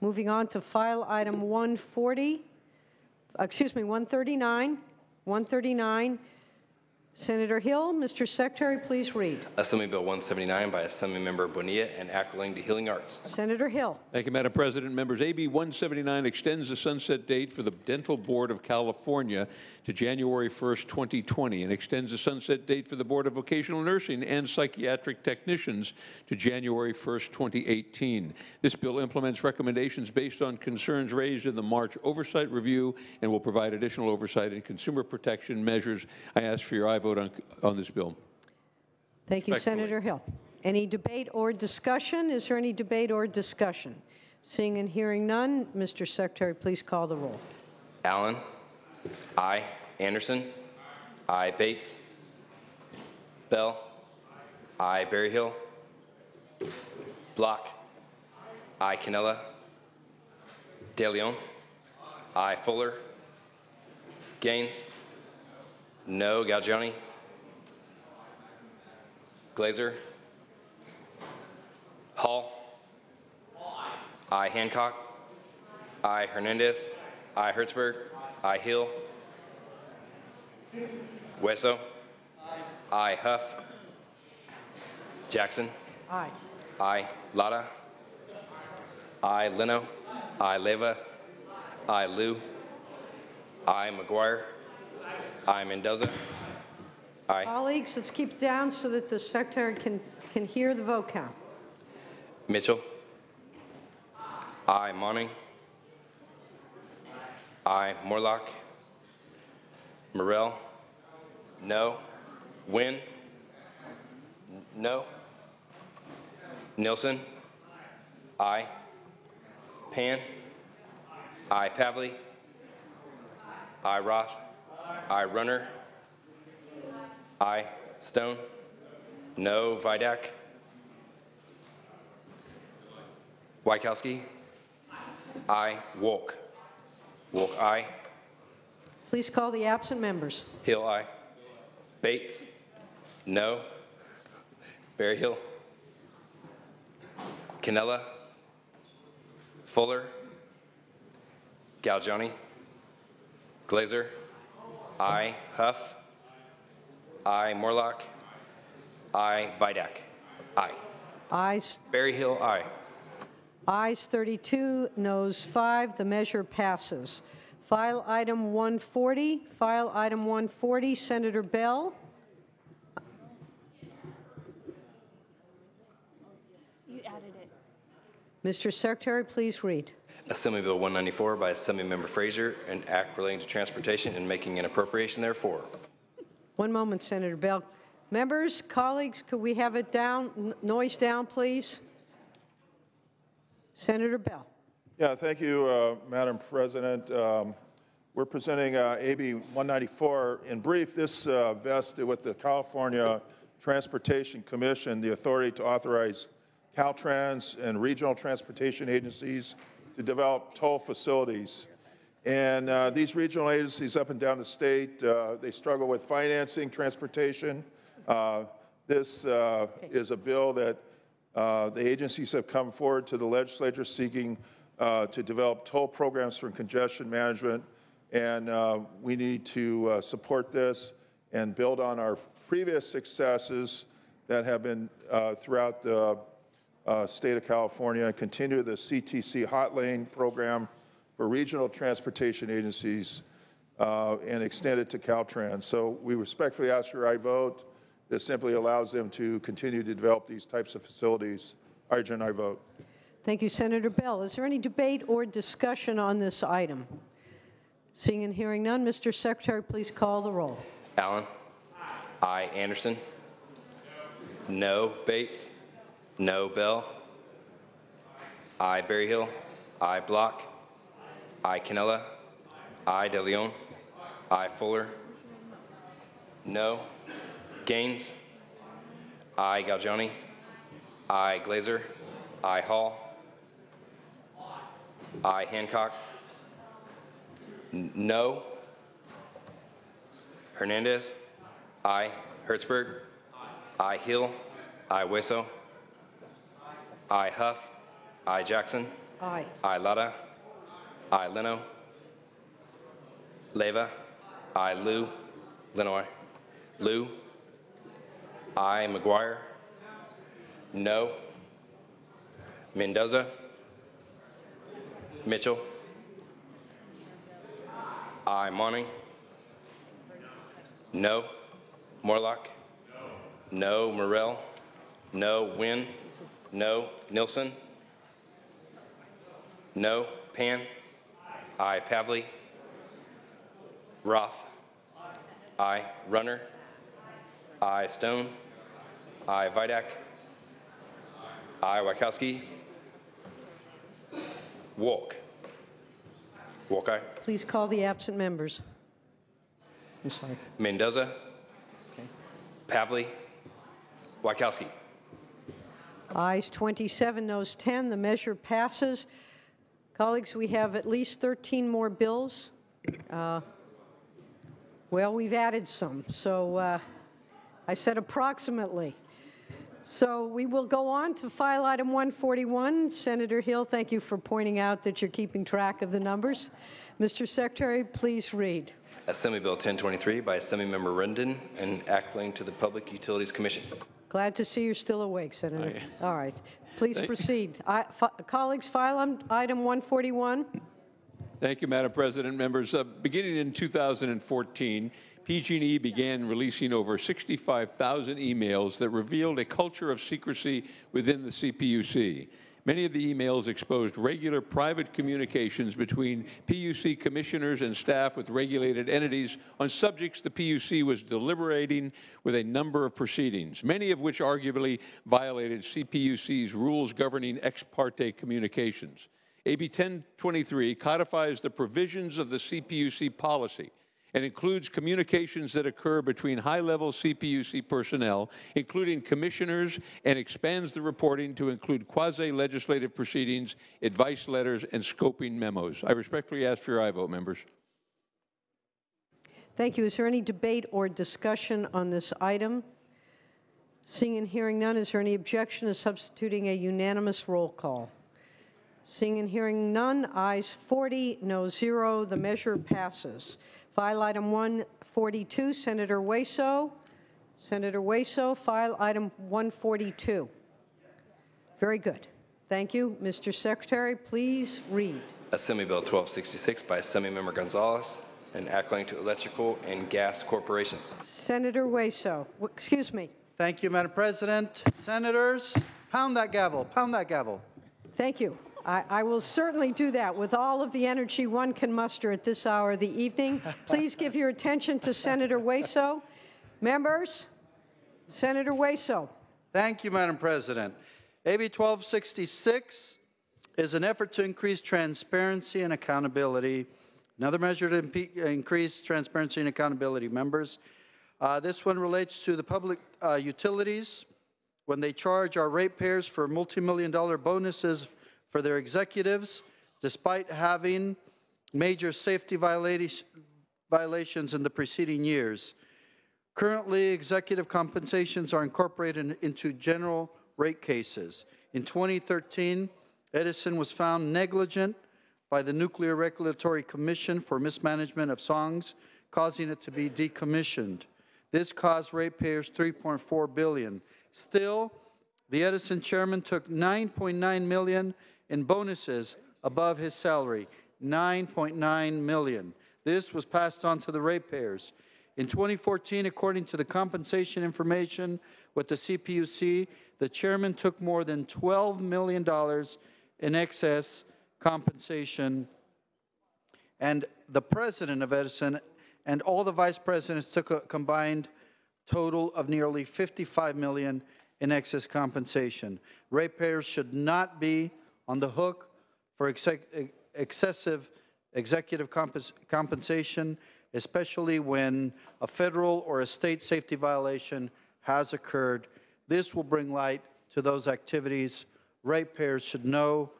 Moving on to file item 139. 139. Senator Hill, Mr. Secretary, please read. Assembly Bill 179 by Assembly Member Bonilla and Act relating to healing arts. Senator Hill. Thank you, Madam President. Members, AB 179 extends the sunset date for the Dental Board of California to January 1st, 2020, and extends the sunset date for the Board of Vocational Nursing and Psychiatric Technicians to January 1st, 2018. This bill implements recommendations based on concerns raised in the March oversight review and will provide additional oversight and consumer protection measures. I ask for your aye vote on this bill. Thank you, Senator Hill. Any debate or discussion? Is there any debate or discussion? Seeing and hearing none, Mr. Secretary, please call the roll. Allen. Aye. Anderson. Aye. Bates. Bell. Aye. Berryhill. Block. Aye. Canella. De Leon. Aye. Fuller. Gaines. No. Galgiani. Glazer. Hall. Aye. Hancock. Aye. Hernandez. Aye. Hertzberg. Aye. Hill. Hueso. Aye. Huff. Jackson. Aye. Aye. Lada. Aye. Leno. Aye. Leva. Aye. Liu. Aye. McGuire. Aye. Mendoza. Aye. Colleagues, let's keep it down so that the Secretary can hear the vote count. Mitchell. Aye. Monning. Aye. Morlock. Morrell. No. Wynn. No. Nilsson. Aye. Pan. Aye. Pavley. Aye. Roth. Aye. Runner. Aye. Stone. No. Vidak. Wykowski. Aye. Wolk. Wolk, aye. Please call the absent members. Hill, aye. Bates. No. Berryhill. Canella. Fuller. Galgiani. Glazer. Aye. Huff. Aye. Morlock. Aye. Vidak. Aye. Ayes. Berryhill, aye. Ayes 32, noes 5. The measure passes. File item 140. File item 140. Senator Bell. You added it. Mr. Secretary, please read. Assembly Bill 194 by Assembly Member Frazier, an act relating to transportation and making an appropriation therefore. One moment, Senator Bell. Members, colleagues, could we have it down, noise down, please? Senator Bell. Yeah, thank you, Madam President. We're presenting AB 194. In brief, this vested with the California Transportation Commission the authority to authorize Caltrans and regional transportation agencies to develop toll facilities. And these regional agencies up and down the state, they struggle with financing transportation. This is a bill that the agencies have come forward to the legislature seeking to develop toll programs for congestion management, and we need to support this and build on our previous successes that have been throughout the state of California and continue the CTC Hot Lane program for regional transportation agencies and extend it to Caltrans. So we respectfully ask your aye vote. This simply allows them to continue to develop these types of facilities. I urge an aye vote. Thank you, Senator Bell. Is there any debate or discussion on this item? Seeing and hearing none, Mr. Secretary, please call the roll. Allen. Aye. Anderson. No. Bates. No. Bell. Aye. Berryhill. Aye. Block. Aye. Canella. Aye. De Leon. Aye. Fuller. No. Gaines. Aye. Galgiani. Aye. Glazer. Aye. Hall. Aye. Hancock. No. Hernandez. Aye. Hertzberg. Aye. Hill. Aye. Hueso. Aye. Huff. Aye. Jackson. Aye. I. Lada. I. Leno. Leva. I. Liu. Lenoir. Liu. I. McGuire. No. Mendoza. Mitchell. I. Monning. No. Morlock. No. Morrell. No. Wynn. No. Nilsson. No. Pan. I. Pavley. Roth. I. Runner. I. Stone. I. Vidak. I. Wachowski. Wolk. Wolk, aye. Please call the absent members. I'm sorry. Mendoza. Okay. Pavley. Wachowski. Ayes 27, noes 10. The measure passes. Colleagues, we have at least 13 more bills. Well, we've added some, so I said approximately. So we will go on to file item 141. Senator Hill, thank you for pointing out that you're keeping track of the numbers. Mr. Secretary, please read. Assembly Bill 1023 by Assemblymember Rundon and Act relating to the Public Utilities Commission. Glad to see you're still awake, Senator. All right. Please proceed. Colleagues, file item 141. Thank you, Madam President. Members, beginning in 2014, PG&E began releasing over 65,000 emails that revealed a culture of secrecy within the CPUC. Many of the emails exposed regular private communications between PUC commissioners and staff with regulated entities on subjects the PUC was deliberating with a number of proceedings, many of which arguably violated CPUC's rules governing ex parte communications. AB 1023 codifies the provisions of the CPUC policy and includes communications that occur between high-level CPUC personnel, including commissioners, and expands the reporting to include quasi-legislative proceedings, advice letters, and scoping memos. I respectfully ask for your aye vote, members. Thank you. Is there any debate or discussion on this item? Seeing and hearing none, is there any objection to substituting a unanimous roll call? Seeing and hearing none, ayes 40, no 0. The measure passes. File item 142, Senator Hueso. Senator Hueso, file item 142. Very good. Thank you. Mr. Secretary, please read. Assembly Bill 1266 by Assemblymember Gonzalez and Act relating to electrical and gas corporations. Senator Hueso, excuse me. Thank you, Madam President. Senators, pound that gavel. Pound that gavel. Thank you. I will certainly do that with all of the energy one can muster at this hour of the evening. Please give your attention to Senator Hueso. Members, Senator Hueso. Thank you, Madam President. AB 1266 is an effort to increase transparency and accountability. Another measure to increase transparency and accountability, members. This one relates to the public utilities when they charge our ratepayers for multi-million-dollar bonuses for their executives, despite having major safety violations in the preceding years. Currently, executive compensations are incorporated into general rate cases. In 2013, Edison was found negligent by the Nuclear Regulatory Commission for mismanagement of songs, causing it to be decommissioned. This caused ratepayers $3.4 billion. Still, the Edison chairman took $9.9 million in bonuses above his salary, $9.9 million. This was passed on to the ratepayers. In 2014, according to the compensation information with the CPUC, the chairman took more than $12 million in excess compensation, and the president of Edison and all the vice presidents took a combined total of nearly $55 million in excess compensation. Ratepayers should not be on the hook for excessive executive compensation, especially when a federal or a state safety violation has occurred. This will bring light to those activities. Ratepayers should know.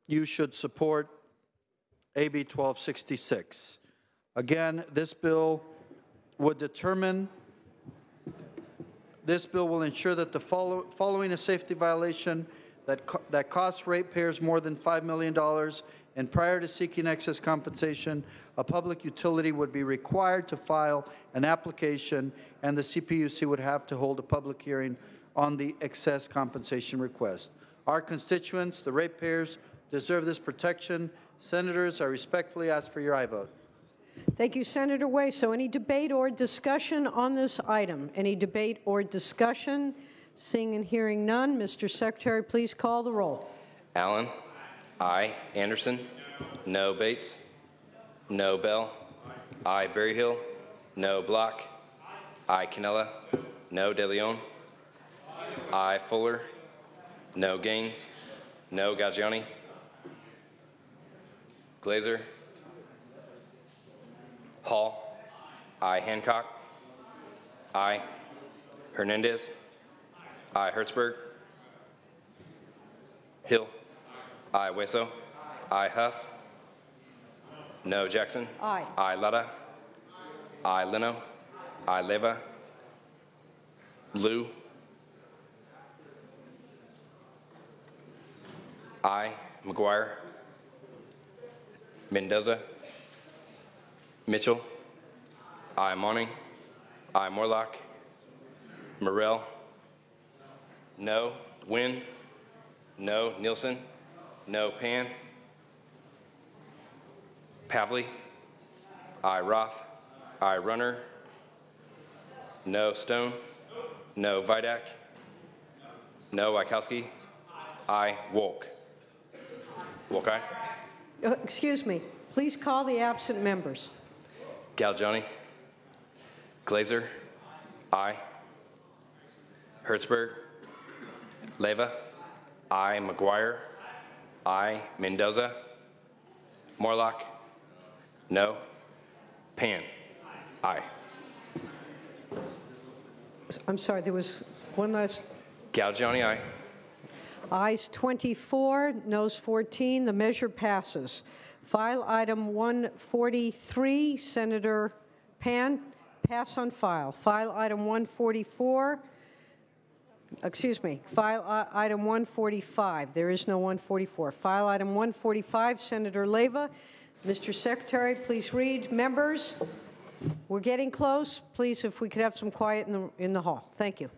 You should support AB 1266. Again, this bill will ensure that following a safety violation, that costs ratepayers more than $5 million, and prior to seeking excess compensation, a public utility would be required to file an application, and the CPUC would have to hold a public hearing on the excess compensation request. Our constituents, the ratepayers, deserve this protection. Senators, I respectfully ask for your aye vote. Thank you, Senator Way. So any debate or discussion on this item? Any debate or discussion? Seeing and hearing none, Mr. Secretary, please call the roll. Allen. Aye. Anderson. No. Bates. No. Bell. Aye. Berryhill. No. Block. Aye. Canella. No. De Leon. Aye. Fuller. No. Gaines. No. Gaggiani. Glazer. Hall. Aye. Hancock. Aye. Hernandez. Aye. Hertzberg. Hill. Aye. Weso. Aye. Huff. No. Jackson. Aye. Aye. Lada. Aye. Leno. Aye. Leva. Liu. Aye. McGuire. Mendoza. Mitchell. Aye. Monning. Aye. Morlock. Morrell. No. Wynn. No. Nielsen. No. Pan. Pavley. Aye. Roth. Aye. Runner. No. Stone. No. Vidak. No. Wachowski. Aye. Wolk. Wolk, aye. Excuse me. Please call the absent members. Galgiani. Glazer. Aye. Hertzberg. Leva. Aye. McGuire. Aye. Mendoza. Morlock. No. Pan. Aye. I'm sorry, there was one last. Galgiani, aye. Ayes 24, noes 14. The measure passes. File item 143, Senator Pan, pass on file. File item 144, excuse me, file item 145. There is no 144. File item 145, Senator Leva. Mr. Secretary, please read. Members, we're getting close. Please, if we could have some quiet in the hall. Thank you.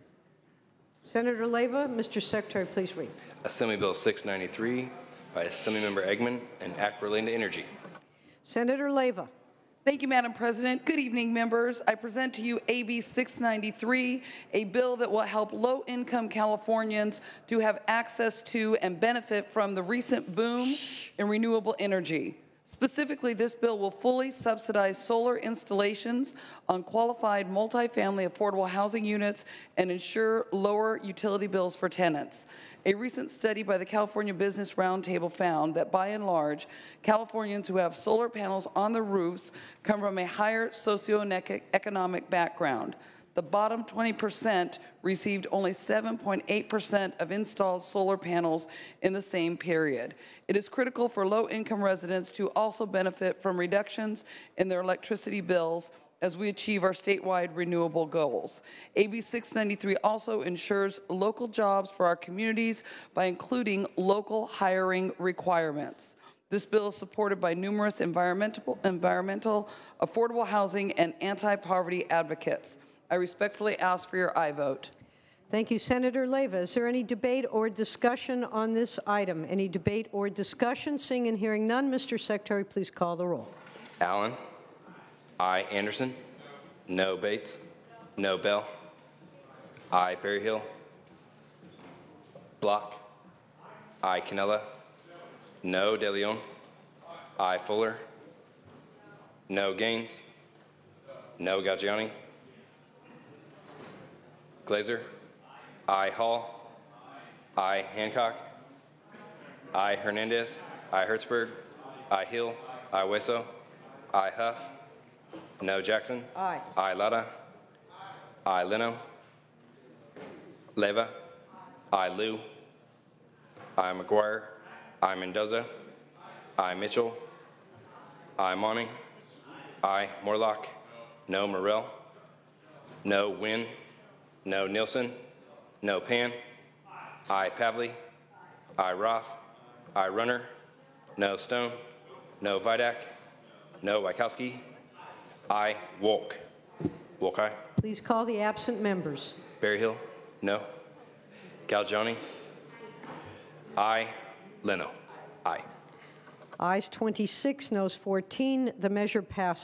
Senator Leva, Mr. Secretary, please read. Assembly Bill 693 by Assemblymember Eggman, an act relating to energy. Senator Leva. Thank you, Madam President. Good evening, members. I present to you AB 693, a bill that will help low-income Californians to have access to and benefit from the recent boom in renewable energy. Specifically, this bill will fully subsidize solar installations on qualified multifamily affordable housing units and ensure lower utility bills for tenants. A recent study by the California Business Roundtable found that, by and large, Californians who have solar panels on their roofs come from a higher socioeconomic background. The bottom 20% received only 7.8% of installed solar panels in the same period. It is critical for low-income residents to also benefit from reductions in their electricity bills as we achieve our statewide renewable goals. AB 693 also ensures local jobs for our communities by including local hiring requirements. This bill is supported by numerous environmental, affordable housing, and anti-poverty advocates. I respectfully ask for your aye vote. Thank you, Senator Leva. Is there any debate or discussion on this item? Any debate or discussion? Seeing and hearing none, Mr. Secretary, please call the roll. Allen. Aye. Anderson. No. Bates. No. Bell. Aye. Berryhill. Block. Aye. Canella. No. De Leon. Aye. Fuller. No. Gaines. No. Gaggiani. Glazer. Aye. Hall. Aye. Hancock. Aye. Hernandez. Aye. Hertzberg. Aye. Hill. Aye. Weso. Aye. Huff. No. Jackson. Aye. Aye. Lada. Aye. Leno. Leva. Aye. Liu. Aye. McGuire. Aye. Mendoza. Aye. Mitchell. Aye. Monning. Aye. Morlock. No. Morrell. No. Wynn. No. Nielsen. No. Pan. Aye. Pavley. I, Roth. I, Runner. No, Stone. No, Vidak. No, Wachowski. I, Wolk. Wolk, aye. Please call the absent members. Berryhill. No. Galgioni. I, Leno. Aye. Ayes 26, noes 14. The measure passes.